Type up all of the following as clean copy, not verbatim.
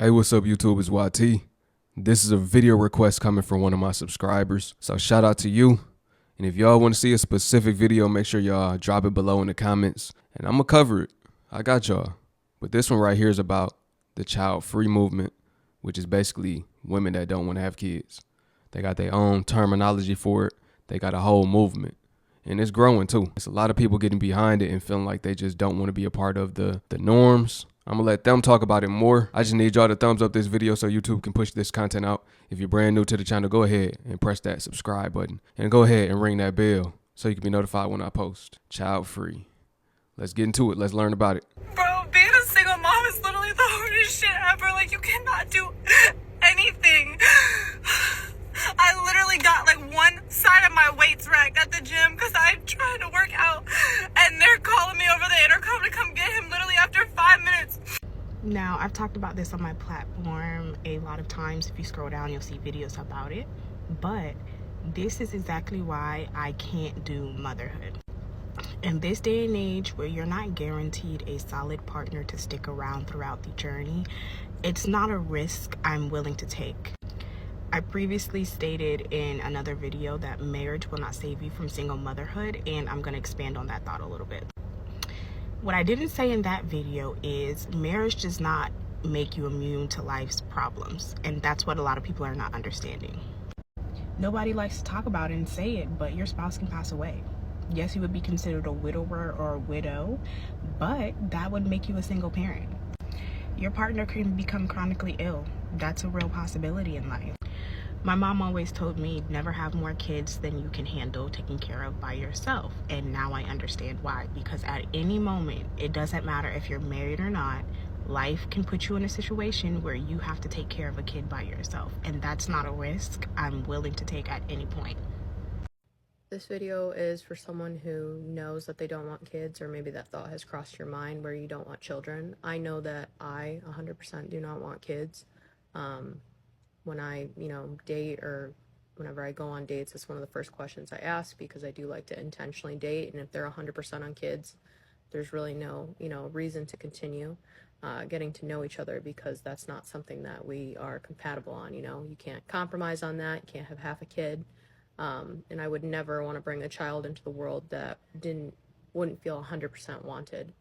Hey, what's up, YouTube? It's YT. This is a video request coming from one of my subscribers. So shout out to you. And if y'all want to see a specific video, make sure y'all drop it below in the comments. And I'm going to cover it. I got y'all. But this one right here is about the child-free movement, which is basically women that don't want to have kids. They got their own terminology for it. They got a whole movement. And it's growing too. It's a lot of people getting behind it and feeling like they just don't want to be a part of the norms. I'm gonna let them talk about it more. I just need y'all to thumbs up this video so YouTube can push this content out. If you're brand new to the channel, go ahead and press that subscribe button. And go ahead and ring that bell so you can be notified when I post. Child free. Let's get into it. Let's learn about it. Bro, being a single mom is literally the hardest shit ever. Like, you cannot do anything. I literally got like one side of my weights racked at the gym because I'm trying to work out, and they're calling me over the intercom to come get him literally after 5 minutes. Now, I've talked about this on my platform a lot of times. If you scroll down, you'll see videos about it. But this is exactly why I can't do motherhood. In this day and age where you're not guaranteed a solid partner to stick around throughout the journey, it's not a risk I'm willing to take. I previously stated in another video that marriage will not save you from single motherhood, and I'm going to expand on that thought a little bit. What I didn't say in that video is marriage does not make you immune to life's problems, and that's what a lot of people are not understanding. Nobody likes to talk about it and say it, but your spouse can pass away. Yes, you would be considered a widower or a widow, but that would make you a single parent. Your partner can become chronically ill. That's a real possibility in life. My mom always told me, never have more kids than you can handle taking care of by yourself. And now I understand why. Because at any moment, it doesn't matter if you're married or not, life can put you in a situation where you have to take care of a kid by yourself. And that's not a risk I'm willing to take at any point. This video is for someone who knows that they don't want kids, or maybe that thought has crossed your mind where you don't want children. I know that I 100% do not want kids. When I, date, or whenever I go on dates, it's one of the first questions I ask, because I do like to intentionally date. And if they're 100% on kids, there's really no, reason to continue getting to know each other, because that's not something that we are compatible on. You can't compromise on that. You can't have half a kid. And I would never want to bring a child into the world that wouldn't feel 100% wanted.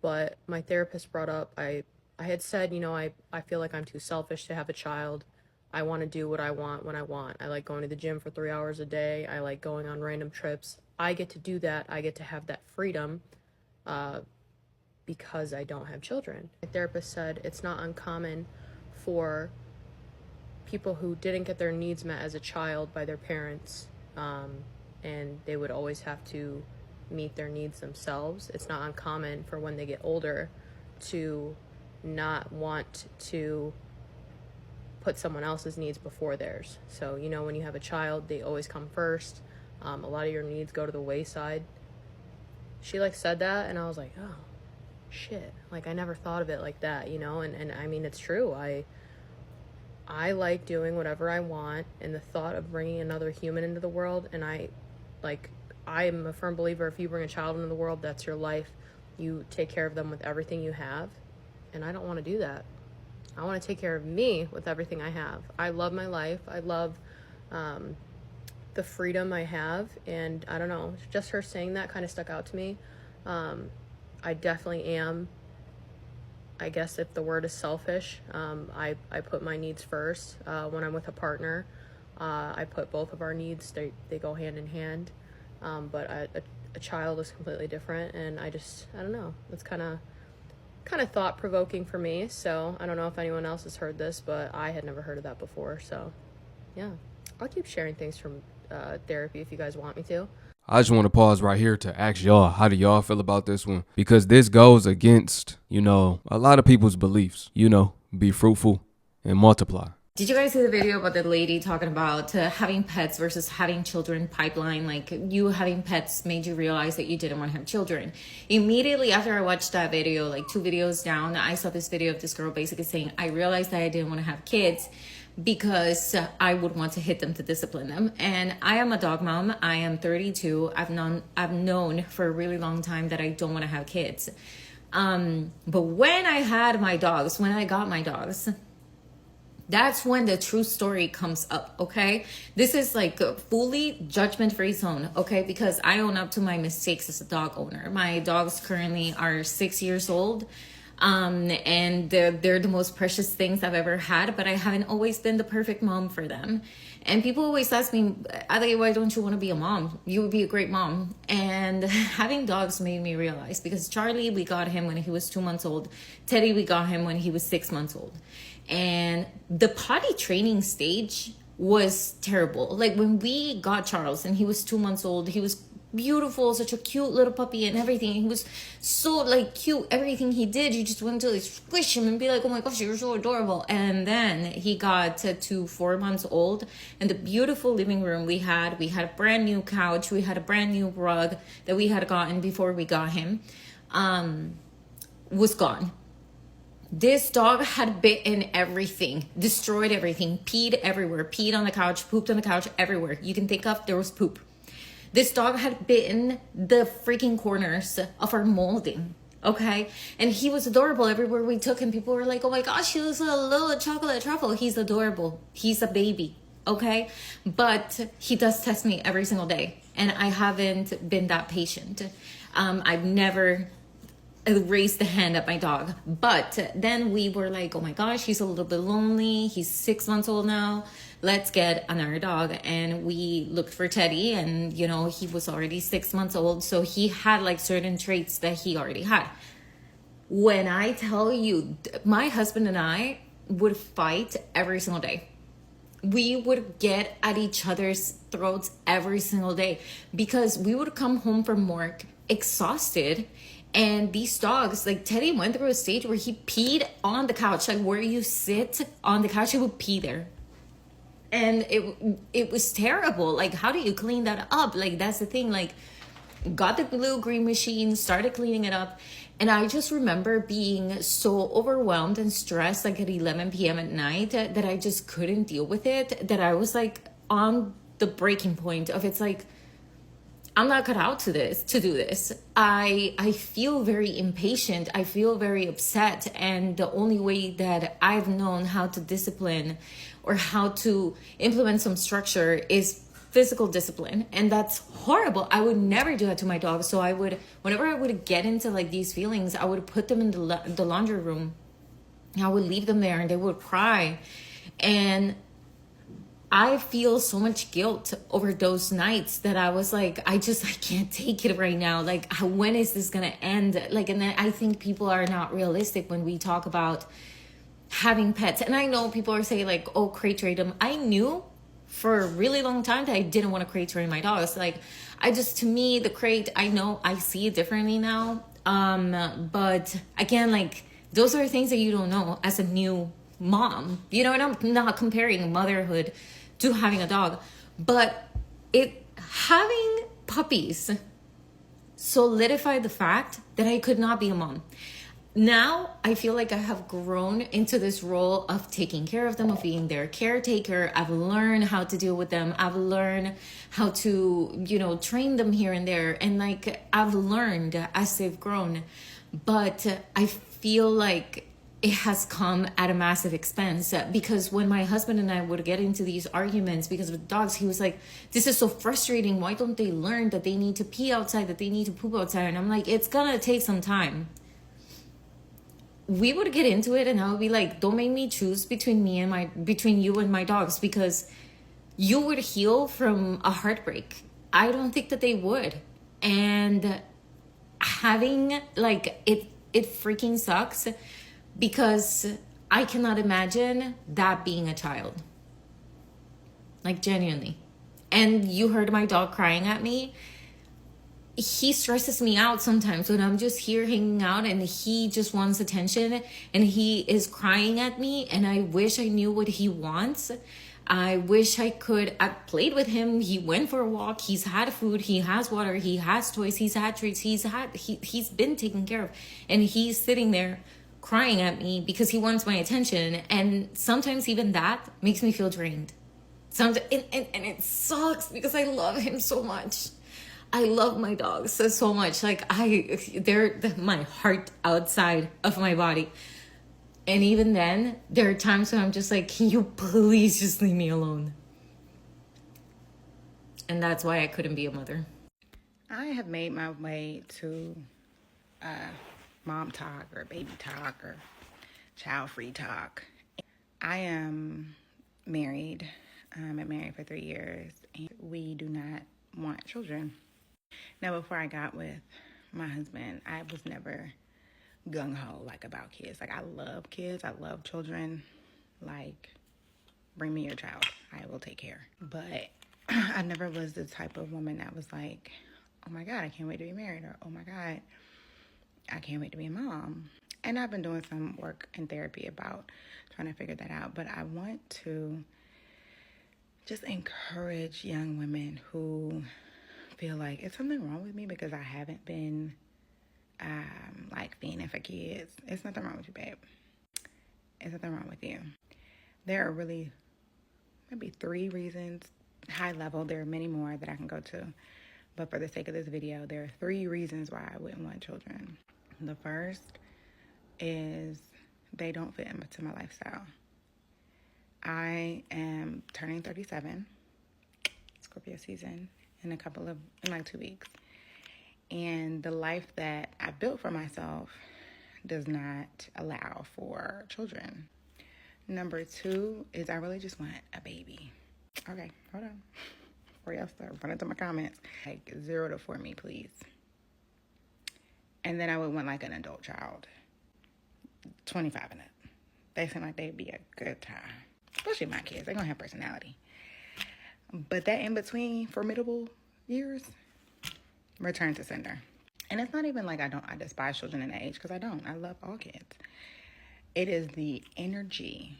But my therapist brought up, I had said, I feel like I'm too selfish to have a child. I want to do what I want when I want. I like going to the gym for 3 hours a day. I like going on random trips. I get to do that. I get to have that freedom because I don't have children. My therapist said it's not uncommon for people who didn't get their needs met as a child by their parents, and they would always have to meet their needs themselves. It's not uncommon for when they get older to not want to put someone else's needs before theirs. So, when you have a child, they always come first. A lot of your needs go to the wayside. She said that, and I was like, oh, shit. I never thought of it like that, and I mean, it's true. I like doing whatever I want, and the thought of bringing another human into the world, and I am a firm believer, if you bring a child into the world, that's your life. You take care of them with everything you have, and I don't want to do that. I want to take care of me with everything I have. I love my life. I love the freedom I have, and I don't know, just her saying that kind of stuck out to me. I definitely am, I guess if the word is selfish, I put my needs first. When I'm with a partner, I put both of our needs, they go hand in hand. But a child is completely different, and I don't know, it's kind of thought-provoking for me. So I don't know if anyone else has heard this, but I had never heard of that before. So yeah, I'll keep sharing things from therapy if you guys want me to. I just want to pause right here to ask y'all, how do y'all feel about this one? Because this goes against, a lot of people's beliefs, be fruitful and multiply. Did you guys see the video about the lady talking about having pets versus having children pipeline? Like, you having pets made you realize that you didn't want to have children. Immediately after I watched that video, like 2 videos down, I saw this video of this girl basically saying, I realized that I didn't want to have kids because I would want to hit them to discipline them. And I am a dog mom. I am 32. I've known for a really long time that I don't want to have kids. But when I got my dogs, That's when the true story comes up, okay? This is like a fully judgment-free zone, okay? Because I own up to my mistakes as a dog owner. My dogs currently are 6 years old, and they're the most precious things I've ever had, but I haven't always been the perfect mom for them. And people always ask me, Ade, why don't you want to be a mom? You would be a great mom. And having dogs made me realize, because Charlie, we got him when he was 2 months old. Teddy, we got him when he was 6 months old. And the potty training stage was terrible. Like when we got Charles and he was 2 months old, he was beautiful, such a cute little puppy and everything. He was so like cute. Everything he did, you just wanted to like squish him and be like, oh my gosh, you're so adorable. And then he got to 4 months old, and the beautiful living room we had a brand new couch, we had a brand new rug that we had gotten before we got him, was gone. This dog had bitten everything, destroyed everything, peed everywhere, peed on the couch, pooped on the couch, everywhere you can think of, there was poop. This dog had bitten the freaking corners of our molding, okay? And he was adorable everywhere we took him. People were like, oh my gosh, he was a little chocolate truffle. He's adorable. He's a baby, okay? But he does test me every single day, and I haven't been that patient. I've never raised the hand at my dog. But then we were like, oh my gosh, he's a little bit lonely. He's 6 months old now. Let's get another dog. And we looked for Teddy, and you know, he was already 6 months old, so he had like certain traits that he already had. When I tell you, my husband and I would fight every single day. We would get at each other's throats every single day, because we would come home from work exhausted, and these dogs, like Teddy went through a stage where he peed on the couch, like where you sit on the couch, he would pee there. And it was terrible. Like, how do you clean that up? Like, that's the thing. Like, got the blue green machine, started cleaning it up, and I just remember being so overwhelmed and stressed, like at 11 p.m. at night, that I just couldn't deal with it, that I was like on the breaking point of, it's like, I'm not cut out to do this. I feel very impatient. I feel very upset. And the only way that I've known how to discipline or how to implement some structure is physical discipline. And that's horrible. I would never do that to my dog. So I would, whenever I would get into like these feelings, I would put them in the laundry room. I would leave them there and they would cry. And I feel so much guilt over those nights that I was like, I can't take it right now. Like, when is this going to end? Like, and then I think people are not realistic when we talk about having pets. And I know people are saying like, oh, crate trade them. I knew for a really long time that I didn't want to crate trade my dogs. Like, to me, the crate, I know I see it differently now. But again, like, those are things that you don't know as a new mom, you know, and I'm not comparing motherhood to having a dog, but having puppies solidified the fact that I could not be a mom. Now I feel like I have grown into this role of taking care of them, of being their caretaker. I've learned how to deal with them. I've learned how to, you know, train them here and there. And like, I've learned as they've grown, but I feel like it has come at a massive expense, because when my husband and I would get into these arguments because of the dogs, he was like, this is so frustrating. Why don't they learn that they need to pee outside, that they need to poop outside? And I'm like, it's gonna take some time. We would get into it and I would be like, don't make me choose between you and my dogs, because you would heal from a heartbreak. I don't think that they would. And having like, it freaking sucks, because I cannot imagine that being a child. Like, genuinely. And you heard my dog crying at me. He stresses me out sometimes when I'm just here hanging out and he just wants attention and he is crying at me, and I wish I knew what he wants. I wish I could. I played with him. He went for a walk. He's had food. He has water. He has toys. He's had treats. He's been taken care of. And he's sitting there crying at me because he wants my attention. And sometimes even that makes me feel drained. And it sucks because I love him so much. I love my dogs so much. Like, they're my heart outside of my body. And even then, there are times when I'm just like, can you please just leave me alone? And that's why I couldn't be a mother. I have made my way to mom talk or baby talk or child-free talk. I am married. I've been married for 3 years, and we do not want children. Now, before I got with my husband, I was never gung-ho like about kids. Like, I love kids. I love children. Like, bring me your child. I will take care. But I never was the type of woman that was like, oh my God, I can't wait to be married, or oh my God, I can't wait to be a mom. And I've been doing some work in therapy about trying to figure that out. But I want to just encourage young women who feel like it's something wrong with me because I haven't been like fiending for kids. It's nothing wrong with you, babe. It's nothing wrong with you. There are really maybe 3 reasons, high level. There are many more that I can go to. But for the sake of this video, there are 3 reasons why I wouldn't want children. The first is they don't fit into my lifestyle. I am turning 37, Scorpio season, in like 2 weeks. And the life that I built for myself does not allow for children. Number 2 is I really just want a baby. Okay, hold on. Before y'all start running to my comments. Like 0 to 4 me, please. And then I would want like an adult child. 25 and up. They seem like they'd be a good time. Especially my kids. They're going to have personality. But that in between formidable years, return to sender. And it's not even like I despise children in that age, because I don't. I love all kids. It is the energy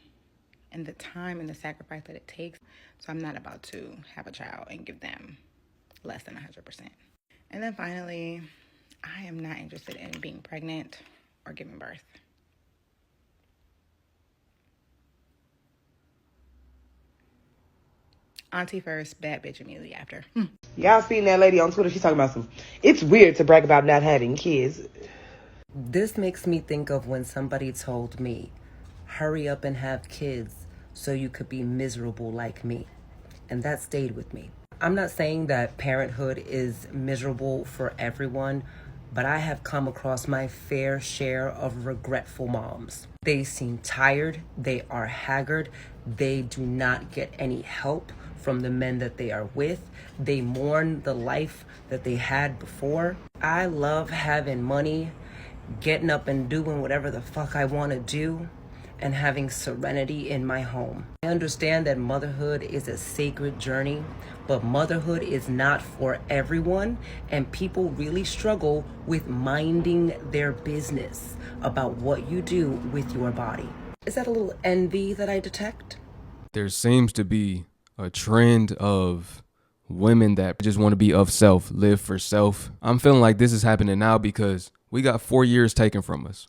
and the time and the sacrifice that it takes. So I'm not about to have a child and give them less than 100%. And then finally, I am not interested in being pregnant or giving birth. Auntie first, bad bitch immediately after. Y'all seen that lady on Twitter? She's talking about it's weird to brag about not having kids. This makes me think of when somebody told me, hurry up and have kids so you could be miserable like me. And that stayed with me. I'm not saying that parenthood is miserable for everyone, but I have come across my fair share of regretful moms. They seem tired, they are haggard, they do not get any help from the men that they are with. They mourn the life that they had before. I love having money, getting up and doing whatever the fuck I want to do, and having serenity in my home. I understand that motherhood is a sacred journey, but motherhood is not for everyone, and people really struggle with minding their business about what you do with your body. Is that a little envy that I detect? There seems to be a trend of women that just want to be of self, live for self. I'm feeling like this is happening now because we got 4 years taken from us.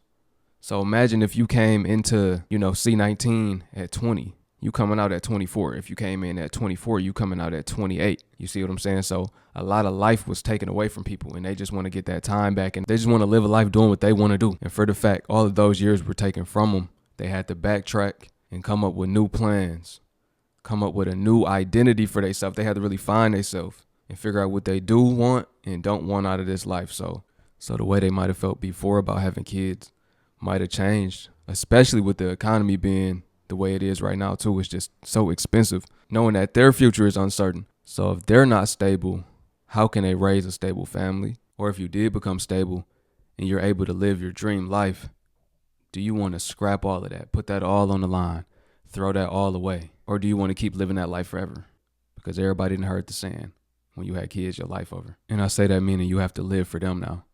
So imagine if you came into, C19 at 20, you coming out at 24. If you came in at 24, you coming out at 28. You see what I'm saying? So a lot of life was taken away from people, and they just want to get that time back, and they just want to live a life doing what they want to do. And for the fact all of those years were taken from them, they had to backtrack and come up with new plans, come up with a new identity for themselves. They had to really find themselves and figure out what they do want and don't want out of this life. So the way they might have felt before about having kids might have changed, especially with the economy being the way it is right now too. It's just so expensive, knowing that their future is uncertain. So if they're not stable, how can they raise a stable family? Or if you did become stable and you're able to live your dream life, do you want to scrap all of that, put that all on the line, throw that all away? Or do you want to keep living that life forever? Because everybody didn't heard the saying, when you had kids, your life over. And I say that meaning you have to live for them now.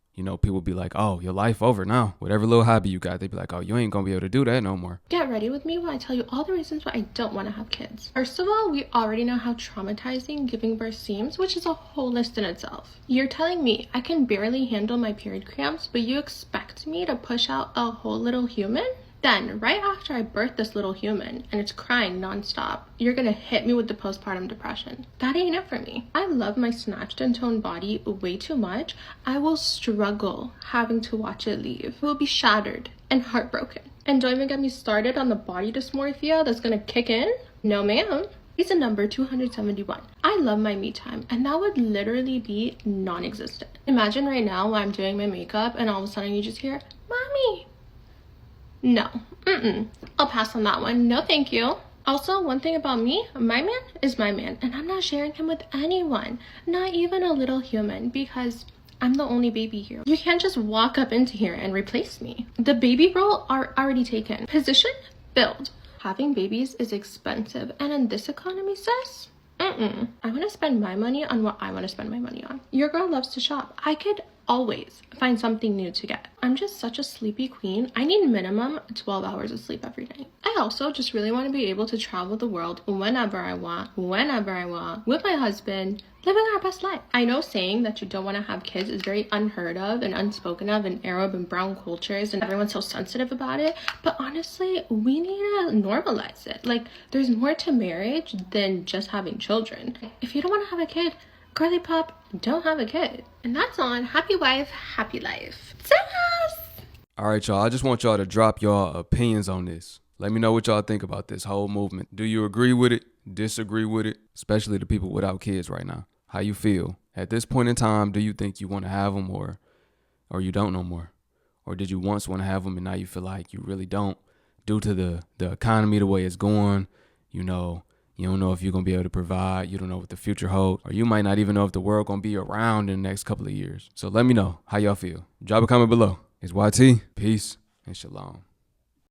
People be like, oh, your life over now. Whatever little hobby you got, they be like, oh, you ain't gonna be able to do that no more. Get ready with me when I tell you all the reasons why I don't want to have kids. First of all, we already know how traumatizing giving birth seems, which is a whole list in itself. You're telling me I can barely handle my period cramps, but you expect me to push out a whole little human? Then, right after I birth this little human and it's crying nonstop, you're gonna hit me with the postpartum depression. That ain't it for me. I love my snatched and toned body way too much. I will struggle having to watch it leave. It will be shattered and heartbroken. And don't even get me started on the body dysmorphia that's gonna kick in. No ma'am. Reason number 271. I love my me time, and that would literally be non-existent. Imagine right now while I'm doing my makeup and all of a sudden you just hear, "Mommy." No, I'll pass on that one. No thank you. Also, one thing about me, my man is my man, and I'm not sharing him with anyone, not even a little human, because I'm the only baby here. You can't just walk up into here and replace me. The baby role are already taken. Position filled. Having babies is expensive, and in this economy, sis, I want to spend my money on what I want to spend my money on. Your girl loves to shop. I could always find something new to get. I'm just such a sleepy queen. I need minimum 12 hours of sleep every night. I also just really want to be able to travel the world whenever I want, with my husband, living our best life. I know saying that you don't want to have kids is very unheard of and unspoken of in Arab and brown cultures, and everyone's so sensitive about it, but honestly, we need to normalize it. Like, there's more to marriage than just having children. If you don't want to have a kid, girly pop, don't have a kid. And that's on Happy Wife, Happy Life. All right, y'all. I just want y'all to drop y'all opinions on this. Let me know what y'all think about this whole movement. Do you agree with it? Disagree with it? Especially the people without kids right now. How you feel? At this point in time, do you think you want to have them or you don't no more? Or did you once want to have them and now you feel like you really don't due to the economy, the way it's going? You know, you don't know if you're going to be able to provide. You don't know what the future holds. Or you might not even know if the world going to be around in the next couple of years. So let me know how y'all feel. Drop a comment below. It's YT. Peace and shalom.